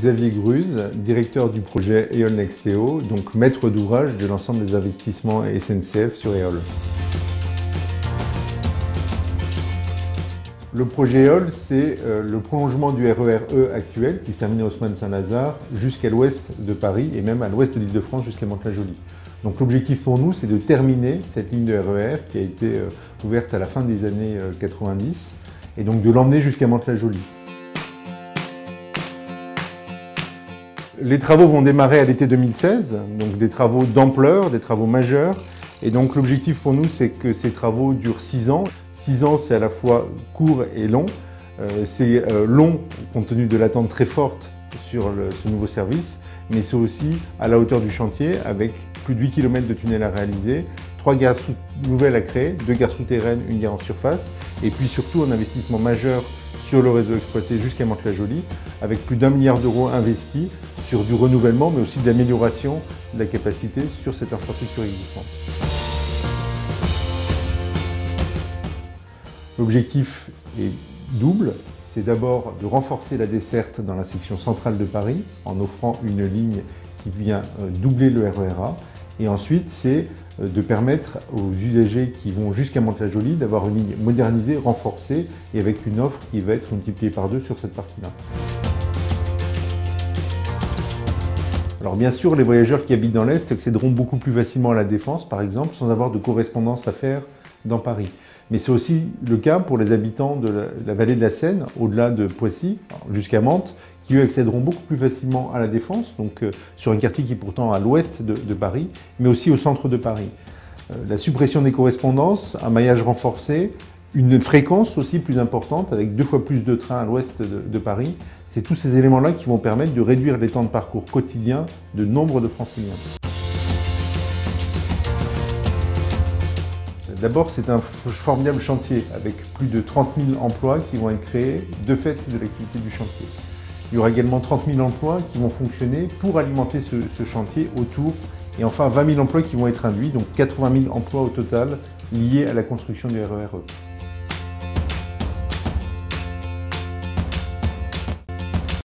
Xavier Gruz, directeur du projet EOL Nexteo, donc maître d'ouvrage de l'ensemble des investissements SNCF sur EOL. Le projet EOL, c'est le prolongement du RER E actuel qui se termine à Haussmann-Saint-Lazare jusqu'à l'ouest de Paris et même à l'ouest de l'Île-de-France jusqu'à Mantes-la-Jolie. Donc l'objectif pour nous, c'est de terminer cette ligne de RER qui a été ouverte à la fin des années 90 et donc de l'emmener jusqu'à Mantes-la-Jolie. Les travaux vont démarrer à l'été 2016, donc des travaux d'ampleur, des travaux majeurs. Et donc l'objectif pour nous, c'est que ces travaux durent 6 ans. 6 ans, c'est à la fois court et long. C'est long compte tenu de l'attente très forte sur ce nouveau service, mais c'est aussi à la hauteur du chantier avec plus de 8 km de tunnels à réaliser, 3 gares nouvelles à créer, 2 gares souterraines, 1 gare en surface, et puis surtout un investissement majeur sur le réseau exploité jusqu'à Mantes-la-Jolie, avec plus d'1 milliard d'euros investis sur du renouvellement, mais aussi de l'amélioration de la capacité sur cette infrastructure existante. L'objectif est double, c'est d'abord de renforcer la desserte dans la section centrale de Paris, en offrant une ligne qui vient doubler le RER A, et ensuite c'est de permettre aux usagers qui vont jusqu'à Mantes-la-Jolie d'avoir une ligne modernisée, renforcée et avec une offre qui va être multipliée par 2 sur cette partie-là. Alors bien sûr, les voyageurs qui habitent dans l'Est accéderont beaucoup plus facilement à la Défense, par exemple, sans avoir de correspondance à faire dans Paris. Mais c'est aussi le cas pour les habitants de la vallée de la Seine, au-delà de Poissy, jusqu'à Mantes, qui eux accéderont beaucoup plus facilement à la Défense, donc sur un quartier qui est pourtant à l'ouest de Paris, mais aussi au centre de Paris. La suppression des correspondances, un maillage renforcé, une fréquence aussi plus importante, avec 2 fois plus de trains à l'ouest de Paris, c'est tous ces éléments-là qui vont permettre de réduire les temps de parcours quotidiens de nombre de Franciliens. D'abord, c'est un formidable chantier avec plus de 30 000 emplois qui vont être créés de fait de l'activité du chantier. Il y aura également 30 000 emplois qui vont fonctionner pour alimenter ce chantier autour et enfin 20 000 emplois qui vont être induits, donc 80 000 emplois au total liés à la construction du RER E.